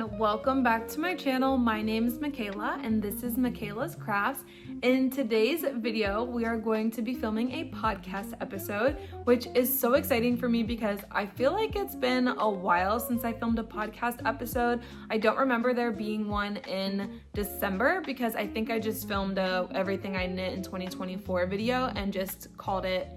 everyone, welcome back to my channel. My name is McKayla and this is McKayla's Crafts. In today's video, we are going to be filming a podcast episode, which is so exciting for me because I feel like it's been a while since I filmed a podcast episode. I don't remember there being one in December because I think I just filmed a everything I knit in 2024 video and just called it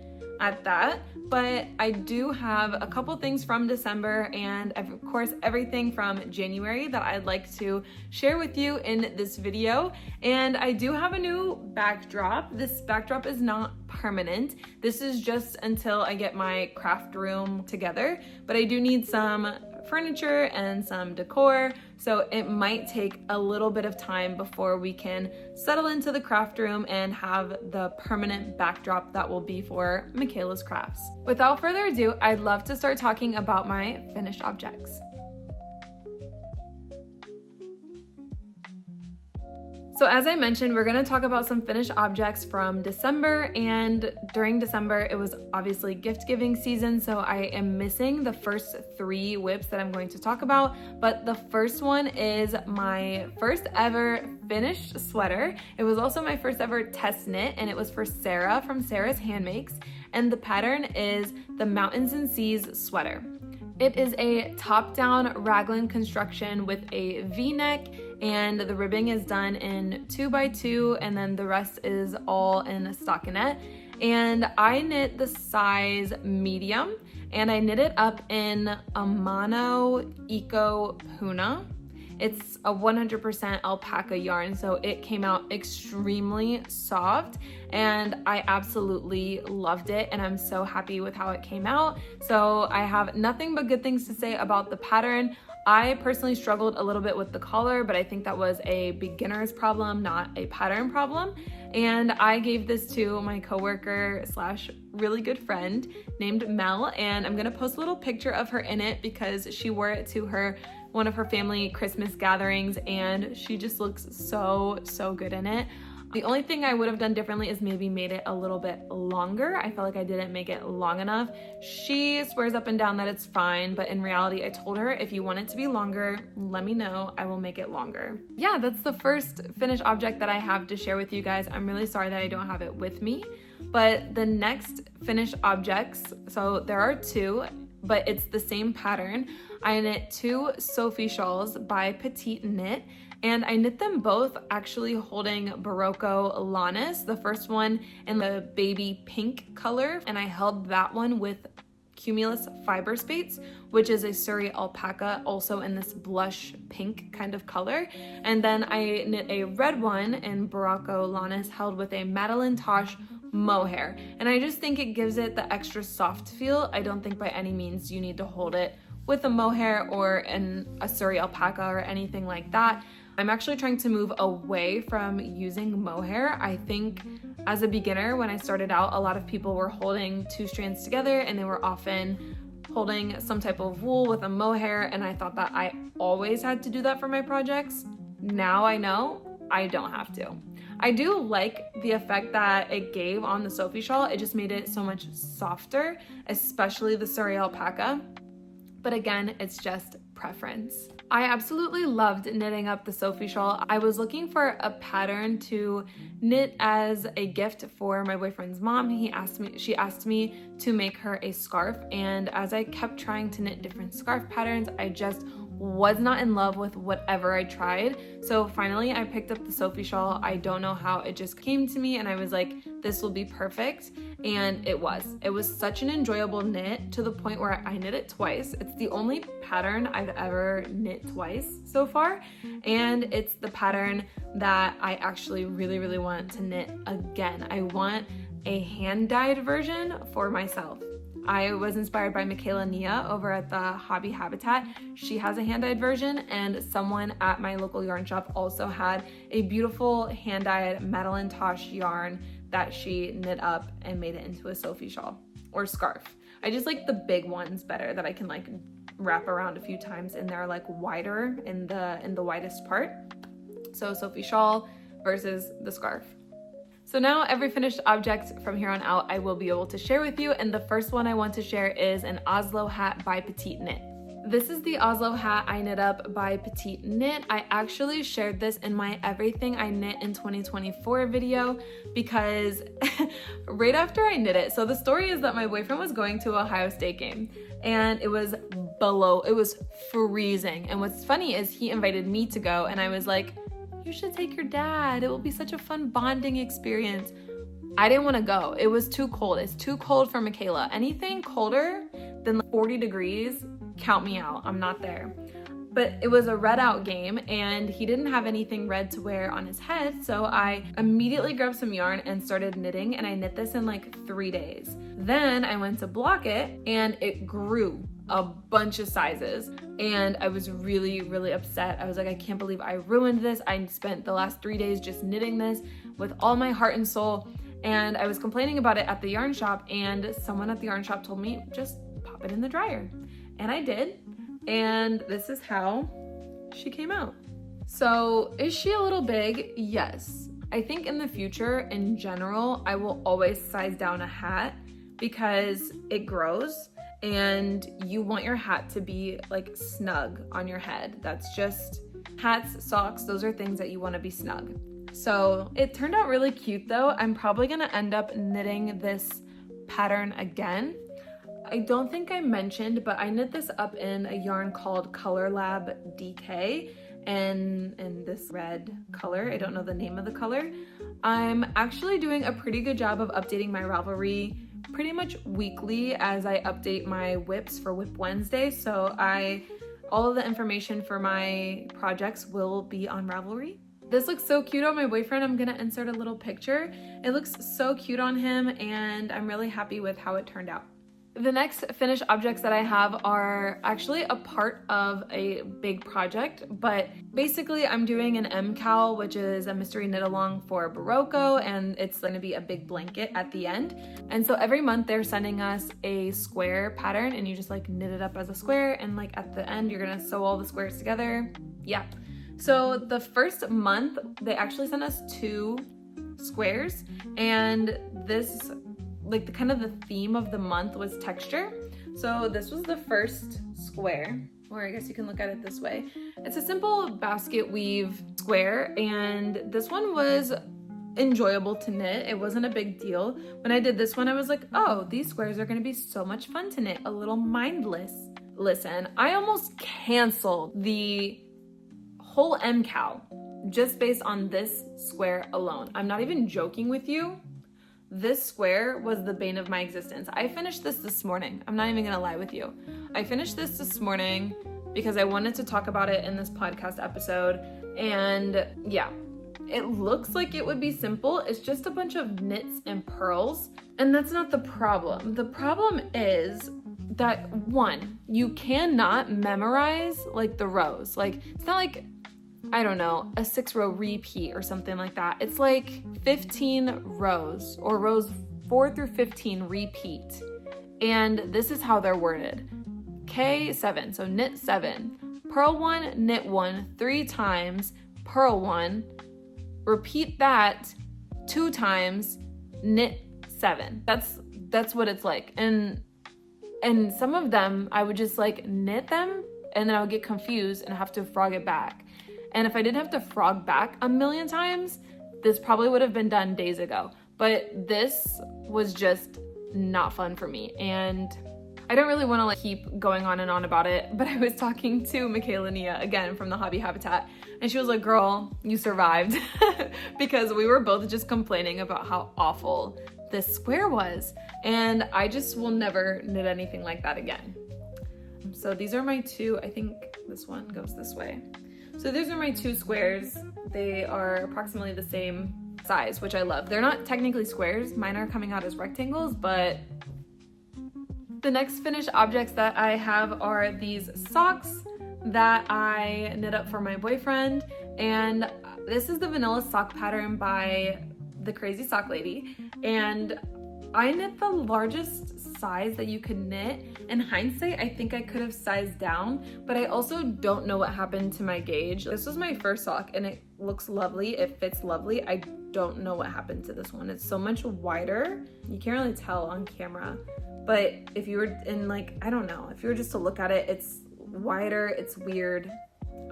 at that. But I do have a couple things from December and of course everything from January that I'd like to share with you in this video. And I do have a new backdrop. This backdrop is not permanent. This is just until I get my craft room together, but I do need some furniture and some decor, so it might take a little bit of time before we can settle into the craft room and have the permanent backdrop that will be for McKayla's Crafts. Without further ado, I'd love to start talking about my finished objects. So as I mentioned, we're going to talk about some finished objects from December, and during December it was obviously gift giving season, so I am missing the first 3 whips that I'm going to talk about, but the first one is my first ever finished sweater. It was also my first ever test knit, and it was for Sarah from Sarah's Handmakes, and the pattern is the Mountains and Seas sweater. It is a top-down raglan construction with a V-neck, and the ribbing is done in 2x2, and then the rest is all in a stockinette. And I knit the size medium, and I knit it up in a mono eco puna. It's a 100% alpaca yarn, so it came out extremely soft and I absolutely loved it, and I'm so happy with how it came out. So I have nothing but good things to say about the pattern. I personally struggled a little bit with the collar, but I think that was a beginner's problem, not a pattern problem. And I gave this to my coworker slash really good friend named Mel, and I'm gonna post a little picture of her in it because she wore it to one of her family Christmas gatherings, and she just looks so good in it. The only thing I would have done differently is maybe made it a little bit longer. I felt like I didn't make it long enough. She swears up and down that it's fine, but in reality, I told her if you want it to be longer, let me know, I will make it longer. Yeah, that's the first finished object that I have to share with you guys. I'm really sorry that I don't have it with me, but the next finished objects, so there are 2, but it's the same pattern. I knit 2 Sophie shawls by Petite Knit, and I knit them both actually holding Barocco Lannis, the first one in the baby pink color, and I held that one with Cumulus Fiber Spates, which is a Surrey alpaca, also in this blush pink kind of color. And then I knit a red one in Barocco Lannis held with a Madeleine Tosh mohair. And I just think it gives it the extra soft feel. I don't think by any means you need to hold it with a mohair or a Surrey alpaca or anything like that. I'm actually trying to move away from using mohair. I think as a beginner, when I started out, a lot of people were holding 2 strands together and they were often holding some type of wool with a mohair, and I thought that I always had to do that for my projects. Now I know I don't have to. I do like the effect that it gave on the Sophie shawl. It just made it so much softer, especially the Surrey alpaca. But again, it's just preference. I absolutely loved knitting up the Sophie shawl. I was looking for a pattern to knit as a gift for my boyfriend's mom. She asked me to make her a scarf, and as I kept trying to knit different scarf patterns, I just was not in love with whatever I tried. So finally I picked up the Sophie shawl. I don't know how, it just came to me and I was like, this will be perfect. And it was such an enjoyable knit to the point where I knit it twice. It's the only pattern I've ever knit twice so far. And it's the pattern that I actually really want to knit again. I want a hand-dyed version for myself. I was inspired by McKayla Nia over at the Hobby Habitat. She has a hand-dyed version, and someone at my local yarn shop also had a beautiful hand-dyed Madeleine Tosh yarn that she knit up and made it into a Sophie shawl or scarf. I just like the big ones better that I can like wrap around a few times, and they're like wider in the widest part. So Sophie shawl versus the scarf. So now every finished object from here on out I will be able to share with you, and the first one I want to share is an Oslo hat by Petite Knit. This is the Oslo hat I knit up by Petite Knit. I actually shared this in my Everything I Knit in 2024 video because right after I knit it, so the story is that my boyfriend was going to an Ohio State game and it was freezing. And what's funny is he invited me to go and I was like, you should take your dad. It will be such a fun bonding experience. I didn't want to go. It was too cold. It's too cold for McKayla. Anything colder than 40 degrees, count me out. I'm not there. But it was a red out game and he didn't have anything red to wear on his head. So I immediately grabbed some yarn and started knitting, and I knit this in like 3 days. Then I went to block it and it grew a bunch of sizes. And I was really, really upset. I was like, I can't believe I ruined this. I spent the last 3 days just knitting this with all my heart and soul. And I was complaining about it at the yarn shop, and someone at the yarn shop told me, just pop it in the dryer. And I did. And this is how she came out. So is she a little big? Yes. I think in the future, in general, I will always size down a hat because it grows and you want your hat to be like snug on your head. That's just hats, socks, those are things that you want to be snug. So it turned out really cute though. I'm probably gonna end up knitting this pattern again. I don't think I mentioned, but I knit this up in a yarn called Color Lab DK and in this red color. I don't know the name of the color. I'm actually doing a pretty good job of updating my Ravelry pretty much weekly as I update my whips for Whip Wednesday. So all of the information for my projects will be on Ravelry. This looks so cute on my boyfriend. I'm gonna insert a little picture. It looks so cute on him and I'm really happy with how it turned out. The next finished objects that I have are actually a part of a big project, but basically I'm doing an MCAL, which is a mystery knit along for Barocco, and it's gonna be a big blanket at the end. And so every month they're sending us a square pattern and you just like knit it up as a square, and like at the end you're gonna sew all the squares together. Yeah. So the first month they actually sent us 2 squares, and this like the theme of the month was texture. So this was the first square, or I guess you can look at it this way. It's a simple basket weave square, and this one was enjoyable to knit. It wasn't a big deal. When I did this one, I was like, oh, these squares are gonna be so much fun to knit, a little mindless. Listen, I almost canceled the whole MCAL just based on this square alone. I'm not even joking with you. This square was the bane of my existence. I finished this morning. I'm not even gonna lie with you. I finished this morning because I wanted to talk about it in this podcast episode. And yeah, it looks like it would be simple. It's just a bunch of knits and purls. And that's not the problem. The problem is that 1, you cannot memorize like the rows. Like it's not like, I don't know, a 6-row repeat or something like that. It's like 15 rows or rows 4 through 15 repeat. And this is how they're worded. K7, so knit 7, purl 1, knit 1, 3 times, purl 1, repeat that 2 times, knit 7. That's what it's like. And some of them, I would just like knit them and then I would get confused and have to frog it back. And if I didn't have to frog back a million times, this probably would have been done days ago. But this was just not fun for me. And I don't really want to like keep going on and on about it, but I was talking to McKayla Nia again from the Hobby Habitat, and she was like, girl, you survived. Because we were both just complaining about how awful this square was. And I just will never knit anything like that again. So these are my 2, I think this one goes this way. So these are my 2 squares. They are approximately the same size, which I love. They're not technically squares. Mine are coming out as rectangles, but the next finished objects that I have are these socks that I knit up for my boyfriend. And this is the vanilla sock pattern by the Crazy Sock Lady. And I knit the largest size that you could knit. In hindsight, I think I could have sized down, but I also don't know what happened to my gauge. This was my first sock and it looks lovely. It fits lovely. I don't know what happened to this one. It's so much wider. You can't really tell on camera, but if you were in like, I don't know, if you were just to look at it, it's wider. It's weird.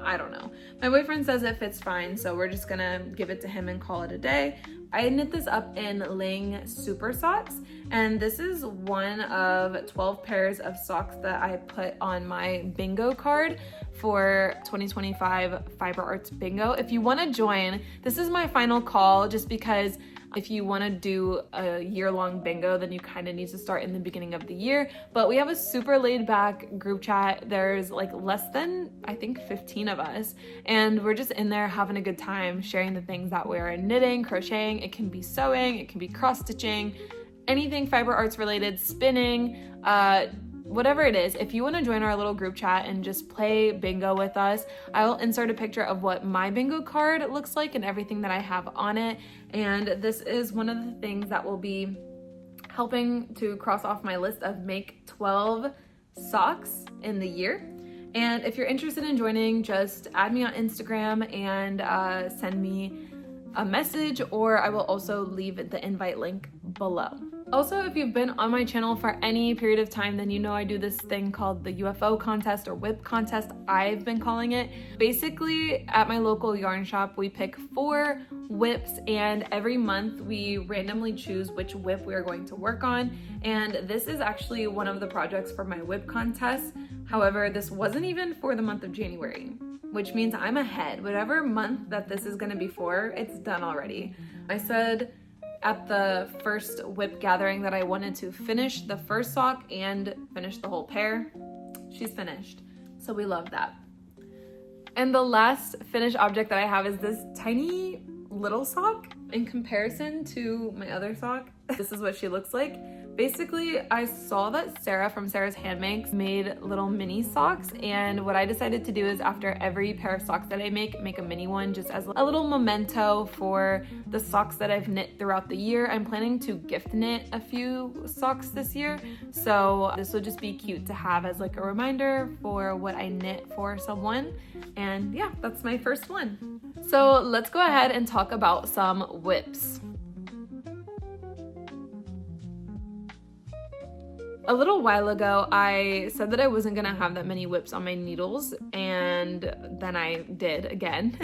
I don't know. My boyfriend says it fits fine, so we're just gonna give it to him and call it a day. I knit this up in Ling Super Socks, and this is one of 12 pairs of socks that I put on my bingo card for 2025 Fiber Arts Bingo. If you want to join, this is my final call, just because if you want to do a year-long bingo, then you kind of need to start in the beginning of the year. But we have a super laid-back group chat. There's like less than, I think, 15 of us, and we're just in there having a good time, sharing the things that we're knitting, crocheting. It can be sewing, it can be cross-stitching, anything fiber arts related, spinning, whatever it is. If you want to join our little group chat and just play bingo with us, I will insert a picture of what my bingo card looks like and everything that I have on it. And this is one of the things that will be helping to cross off my list of make 12 socks in the year. And if you're interested in joining, just add me on Instagram and send me a message, or I will also leave the invite link below. Also, if you've been on my channel for any period of time, then you know I do this thing called the UFO contest or whip contest, I've been calling it. Basically, at my local yarn shop, we pick 4 whips, and every month we randomly choose which whip we are going to work on. And this is actually one of the projects for my whip contest. However, this wasn't even for the month of January, which means I'm ahead. Whatever month that this is gonna be for, it's done already. I said at the first whip gathering that I wanted to finish the first sock and finish the whole pair. She's finished, so we love that. And the last finished object that I have is this tiny little sock. In comparison to my other sock, this is what she looks like. Basically, I saw that Sarah from Sarah's Handmakes made little mini socks, and what I decided to do is after every pair of socks that I make a mini one just as a little memento for the socks that I've knit throughout the year. I'm planning to gift knit a few socks this year, so this will just be cute to have as like a reminder for what I knit for someone. And yeah, that's my first one. So let's go ahead and talk about some whips. A little while ago, I said that I wasn't gonna have that many whips on my needles, and then I did again.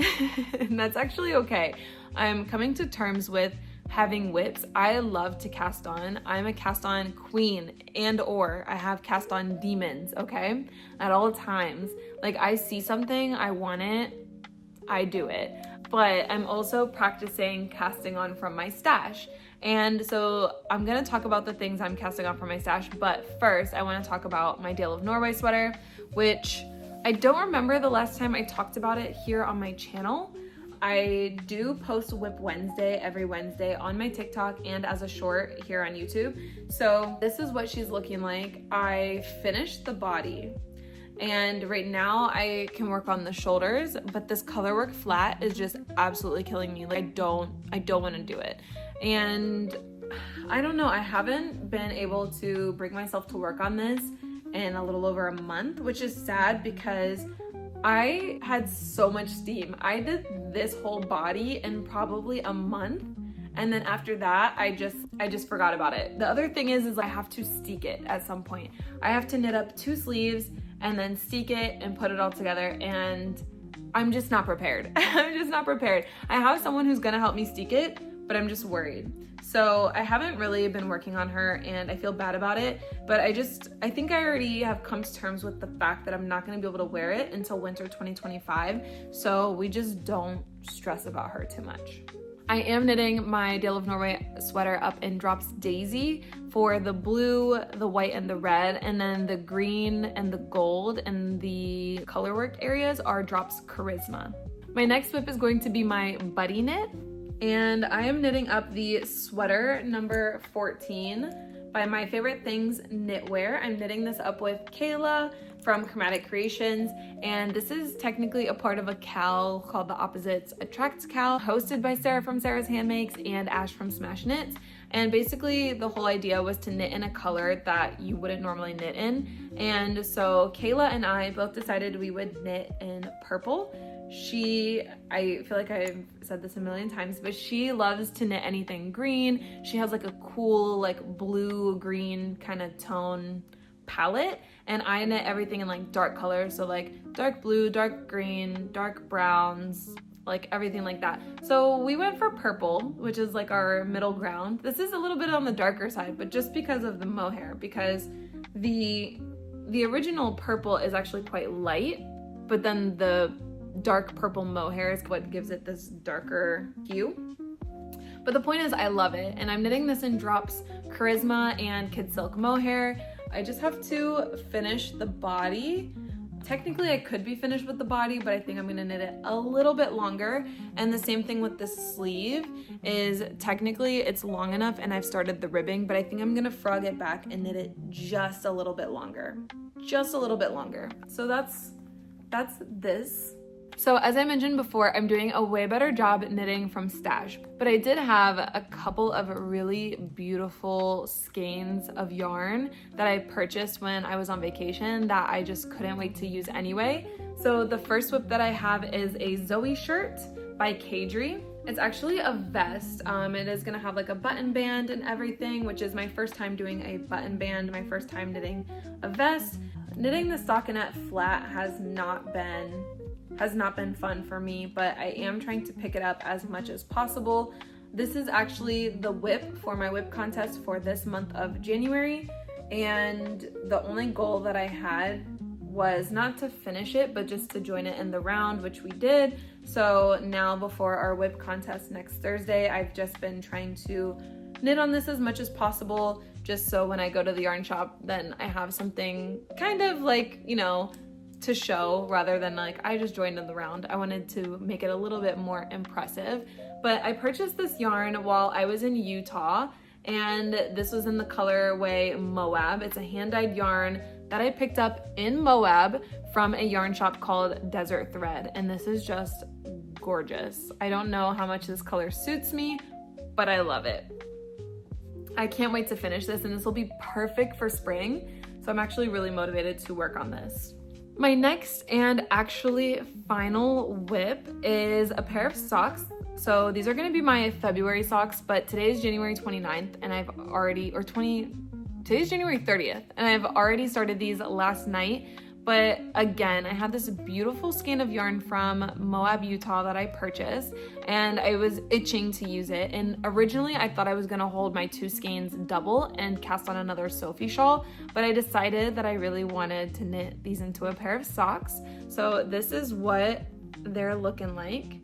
And that's actually okay. I'm coming to terms with having whips. I love to cast on. I'm a cast on queen, and or I have cast on demons, okay? At all times. Like, I see something, I want it, I do it. But I'm also practicing casting on from my stash. And so I'm gonna talk about the things I'm casting on from my stash, but first I wanna talk about my Dale of Norway sweater, which I don't remember the last time I talked about it here on my channel. I do post Whip Wednesday every Wednesday on my TikTok and as a short here on YouTube. So this is what she's looking like. I finished the body, and right now I can work on the shoulders, but this color work flat is just absolutely killing me. Like, I don't want to do it. And I don't know, I haven't been able to bring myself to work on this in a little over a month, which is sad because I had so much steam. I did this whole body in probably a month, and then after that I just forgot about it. The other thing is I have to steek it at some point. I have to knit up 2 sleeves and then steek it and put it all together, and I'm just not prepared. I'm just not prepared. I have someone who's gonna help me steek it, but I'm just worried. So I haven't really been working on her, and I feel bad about it, but I think I already have come to terms with the fact that I'm not gonna be able to wear it until winter 2025, so we just don't stress about her too much. I am knitting my Dale of Norway sweater up in Drops Daisy for the blue, the white, and the red, and then the green and the gold and the color work areas are Drops Charisma. My next whip is going to be my buddy knit, and I am knitting up the sweater number 14 by My Favorite Things Knitwear. I'm knitting this up with Kayla from Chromatic Creations, and this is technically a part of a cal called the Opposites Attract cal, hosted by Sarah from Sarah's Handmakes and Ash from Smash Knits. And basically the whole idea was to knit in a color that you wouldn't normally knit in, and so Kayla and I both decided we would knit in purple. I feel like I've said this a million times, but she loves to knit anything green. She has like a cool like blue green kind of tone palette, and I knit everything in like dark colors, so like dark blue, dark green, dark browns, like everything like that. So we went for purple, which is like our middle ground. This is a little bit on the darker side, but just because of the mohair, because the original purple is actually quite light, but then the dark purple mohair is what gives it this darker hue. But the point is, I love it, and I'm knitting this in drops Charisma and Kid Silk mohair. I just have to finish the body. Technically, I could be finished with the body, but I think I'm gonna knit it a little bit longer. And the same thing with this sleeve is technically it's long enough and I've started the ribbing, but I think I'm gonna frog it back and knit it just a little bit longer. Just a little bit longer. So that's this. So as I mentioned before, I'm doing a way better job knitting from stash, but I did have a couple of really beautiful skeins of yarn that I purchased when I was on vacation that I just couldn't wait to use anyway. So the first whip that I have is a Zoe shirt by Kadri. It's actually a vest. It is gonna have like a button band and everything, which is my first time doing a button band, my first time knitting a vest. Knitting the stockinette flat has not been fun for me, but I am trying to pick it up as much as possible. This is actually the whip for my whip contest for this month of January, and the only goal that I had was not to finish it, but just to join it in the round, which we did. So now before our whip contest next Thursday, I've just been trying to knit on this as much as possible, just so when I go to the yarn shop, then I have something kind of like, you know, to show rather than like I just joined in the round. I wanted to make it a little bit more impressive. But I purchased this yarn while I was in Utah, and this was in the colorway Moab. It's a hand-dyed yarn that I picked up in Moab from a yarn shop called Desert Thread, and this is just gorgeous. I don't know how much this color suits me, but I love it. I can't wait to finish this, and this will be perfect for spring, so I'm actually really motivated to work on this. My next and actually final whip is a pair of socks. So these are gonna be my February socks, but today is January 29th and today's January 30th and I've already started these last night. But again, I have this beautiful skein of yarn from Moab, Utah that I purchased, and I was itching to use it. And originally I thought I was gonna hold my two skeins double and cast on another Sophie shawl, but I decided that I really wanted to knit these into a pair of socks. So this is what they're looking like.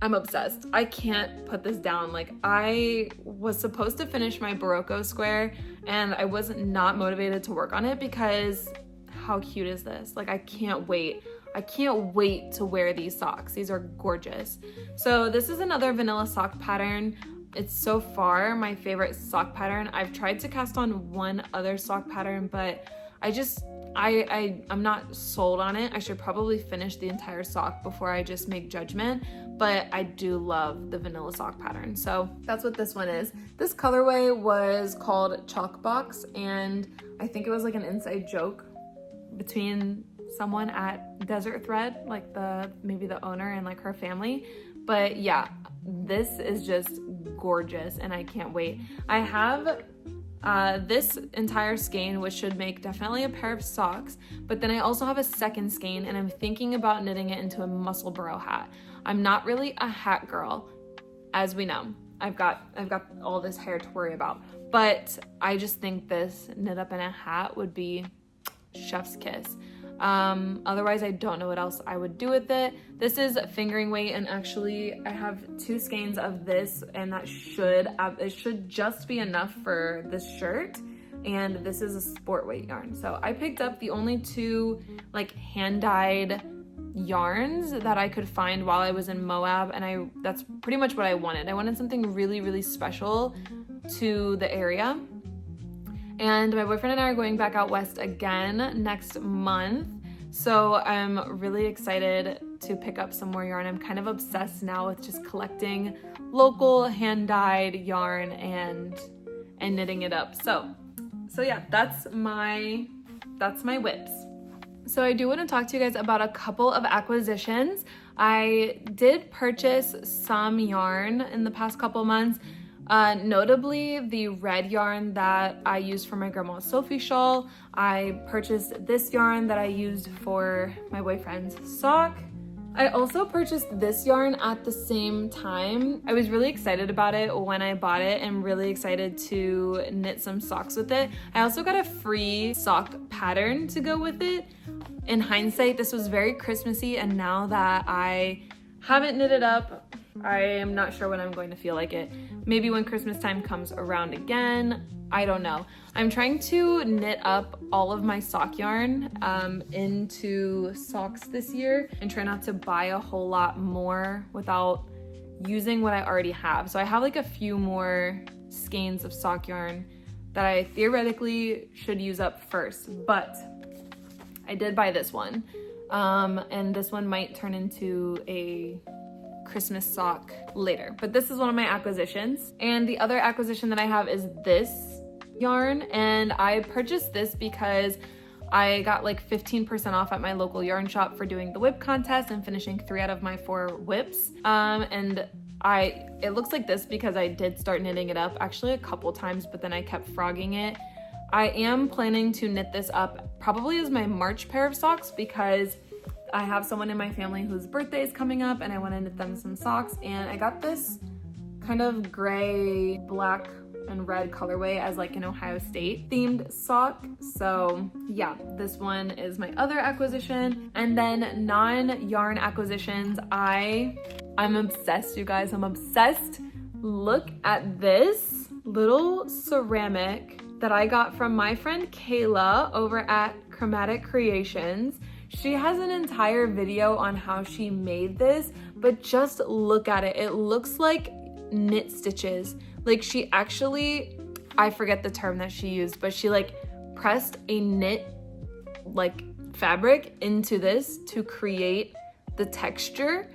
I'm obsessed. I can't put this down. Like, I was supposed to finish my Barocco square and I was not motivated to work on it because how cute is this? Like, I can't wait. I can't wait to wear these socks. These are gorgeous. So this is another vanilla sock pattern. It's so far my favorite sock pattern. I've tried to cast on one other sock pattern, but I'm not sold on it. I should probably finish the entire sock before I just make judgment, but I do love the vanilla sock pattern. So that's what this one is. This colorway was called Chalk Box, and I think it was like an inside joke between someone at Desert Thread, like maybe the owner and like her family. But yeah, this is just gorgeous and I can't wait. I have this entire skein, which should make definitely a pair of socks, but then I also have a second skein and I'm thinking about knitting it into a Musselburgh hat. I'm not really a hat girl, as we know. I've got all this hair to worry about, but I just think this knit up in a hat would be chef's kiss. Otherwise I don't know what else I would do with it. This is fingering weight, and actually I have two skeins of this, and it should just be enough for this shirt, and this is a sport weight yarn. So I picked up the only two like hand-dyed yarns that I could find while I was in Moab, and that's pretty much what I wanted. I wanted something really, really special to the area. And my boyfriend and I are going back out west again next month. So I'm really excited to pick up some more yarn. I'm kind of obsessed now with just collecting local hand-dyed yarn and knitting it up. So yeah, that's my whips. So I do want to talk to you guys about a couple of acquisitions. I did purchase some yarn in the past couple months. Notably the red yarn that I used for my grandma's Sophie shawl. I purchased this yarn that I used for my boyfriend's sock. I also purchased this yarn at the same time. I was really excited about it when I bought it and really excited to knit some socks with it. I also got a free sock pattern to go with it. In hindsight, this was very Christmassy, and now that I haven't knit it up, I am not sure when I'm going to feel like it. Maybe when Christmas time comes around again. I don't know. I'm trying to knit up all of my sock yarn into socks this year and try not to buy a whole lot more without using what I already have. So I have like a few more skeins of sock yarn that I theoretically should use up first, but I did buy this one. And this one might turn into a Christmas sock later, but this is one of my acquisitions. And the other acquisition that I have is this yarn, and I purchased this because I got like 15% off at my local yarn shop for doing the whip contest and finishing 3 out of my 4 whips. And it looks like this because I did start knitting it up actually a couple times, but then I kept frogging it. I am planning to knit this up probably as my March pair of socks because I have someone in my family whose birthday is coming up and I want to knit them some socks, and I got this kind of gray, black, and red colorway as like an Ohio State themed sock. So yeah, this one is my other acquisition. And then non-yarn acquisitions, I'm obsessed, you guys. I'm obsessed. Look at this little ceramic that I got from my friend Kayla over at Chromatic Creations. She has an entire video on how she made this, but just look at it. It looks like knit stitches. Like she actually, I forget the term that she used, but she like pressed a knit like fabric into this to create the texture.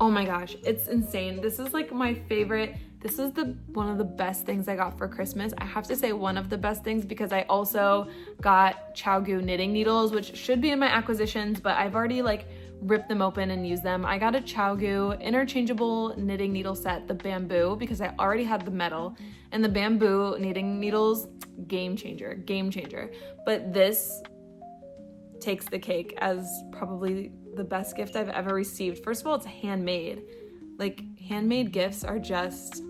Oh my gosh, it's insane. This is like my favorite. This is one of the best things I got for Christmas. I have to say one of the best things because I also got ChowGoo knitting needles, which should be in my acquisitions, but I've already like ripped them open and used them. I got a ChowGoo interchangeable knitting needle set, the bamboo, because I already had the metal, and the bamboo knitting needles, game changer. But this takes the cake as probably the best gift I've ever received. First of all, it's handmade. Like handmade gifts are just,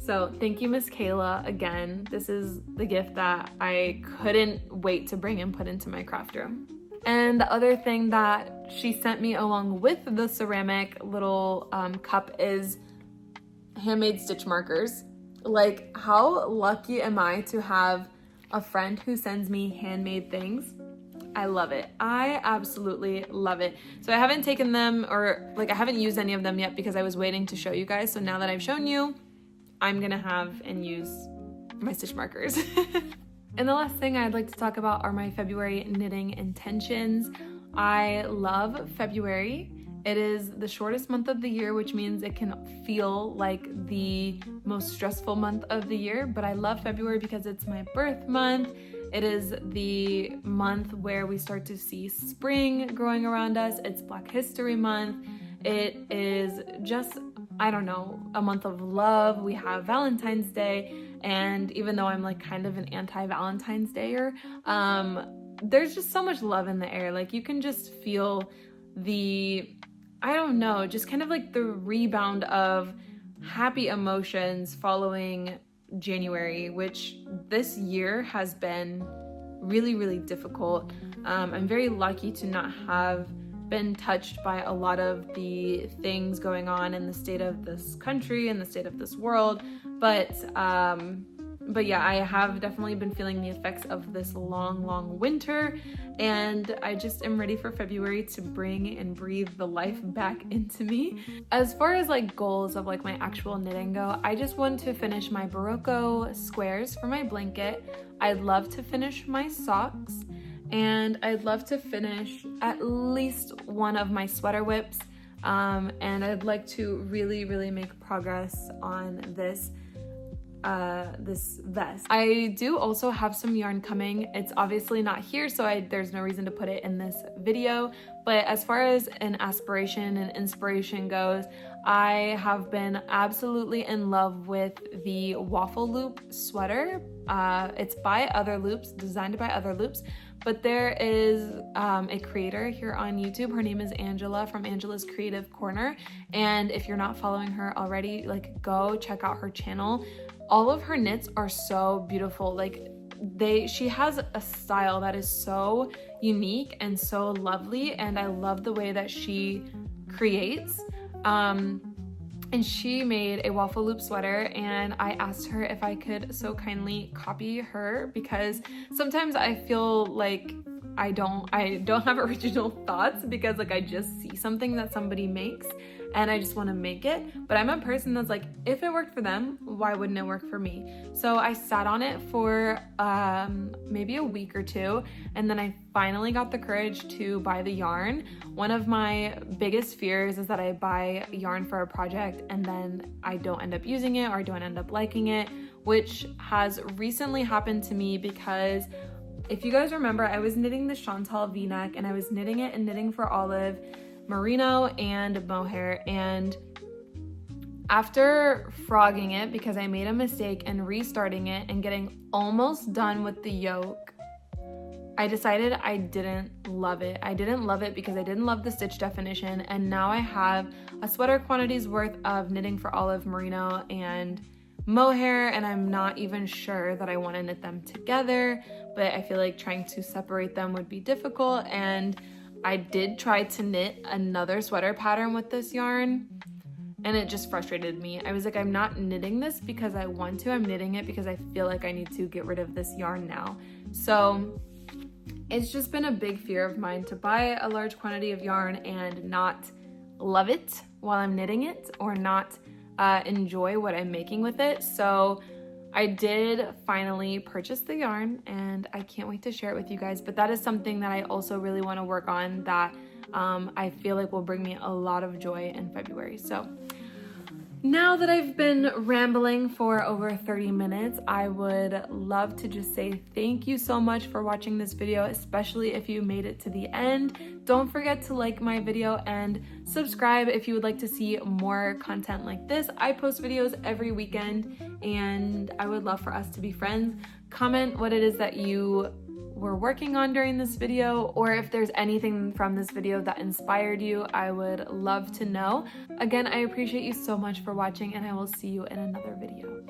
so thank you, Miss Kayla. Again, this is the gift that I couldn't wait to bring and put into my craft room. And the other thing that she sent me along with the ceramic little cup is handmade stitch markers. Like, how lucky am I to have a friend who sends me handmade things? I love it. I absolutely love it. So I haven't taken them, or like I haven't used any of them yet because I was waiting to show you guys. So now that I've shown you, I'm gonna have and use my stitch markers. And the last thing I'd like to talk about are my February knitting intentions. I love February. It is the shortest month of the year, which means it can feel like the most stressful month of the year, but I love February because it's my birth month. It is the month where we start to see spring growing around us. It's Black History Month. It is just, I don't know, a month of love. We have Valentine's Day, and even though I'm like kind of an anti-Valentine's Dayer, there's just so much love in the air. Like you can just feel I don't know, just kind of like the rebound of happy emotions following January, which this year has been really, really difficult. I'm very lucky to not have been touched by a lot of the things going on in the state of this country and the state of this world, but yeah, I have definitely been feeling the effects of this long winter, and I just am ready for February to bring and breathe the life back into me. As far as like goals of like my actual knitting go, I just want to finish my Barocco squares for my blanket. I'd love to finish my socks, and I'd love to finish at least one of my sweater whips, and I'd like to really make progress on this vest. I do also have some yarn coming. It's obviously not here, so there's no reason to put it in this video, but as far as an aspiration and inspiration goes, I have been absolutely in love with the waffle loop sweater. It's by Other Loops, designed by Other Loops, but there is a creator here on YouTube. Her name is Angela from Angela's Creative Corner, and if you're not following her already, like, go check out her channel. All of her knits are so beautiful. Like, she has a style that is so unique and so lovely, and I love the way that she creates. And she made a waffle loop sweater, and I asked her if I could so kindly copy her, because sometimes I feel like I don't have original thoughts, because like I just see something that somebody makes and I just want to make it. But I'm a person that's like, if it worked for them, why wouldn't it work for me? So I sat on it for maybe a week or two, and then I finally got the courage to buy the yarn. One of my biggest fears is that I buy yarn for a project and then I don't end up using it, or I don't end up liking it, which has recently happened to me because if you guys remember, I was knitting the Chantal V-neck, and I was knitting it in Knitting for Olive, merino, and mohair, and after frogging it because I made a mistake and restarting it and getting almost done with the yoke, I decided I didn't love it. I didn't love it because I didn't love the stitch definition, and now I have a sweater quantity's worth of Knitting for Olive, merino, and mohair, and I'm not even sure that I want to knit them together, but I feel like trying to separate them would be difficult. And I did try to knit another sweater pattern with this yarn, and it just frustrated me. I was like, I'm not knitting this because I want to, I'm knitting it because I feel like I need to get rid of this yarn now. So it's just been a big fear of mine to buy a large quantity of yarn and not love it while I'm knitting it, or not enjoy what I'm making with it. So I did finally purchase the yarn, and I can't wait to share it with you guys. But that is something that I also really want to work on, that I feel like will bring me a lot of joy in February. So now that I've been rambling for over 30 minutes, I would love to just say thank you so much for watching this video, especially if you made it to the end. Don't forget to like my video and subscribe if you would like to see more content like this. I post videos every weekend, and I would love for us to be friends. Comment what it is that you were working on during this video, or if there's anything from this video that inspired you, I would love to know. Again, I appreciate you so much for watching, and I will see you in another video.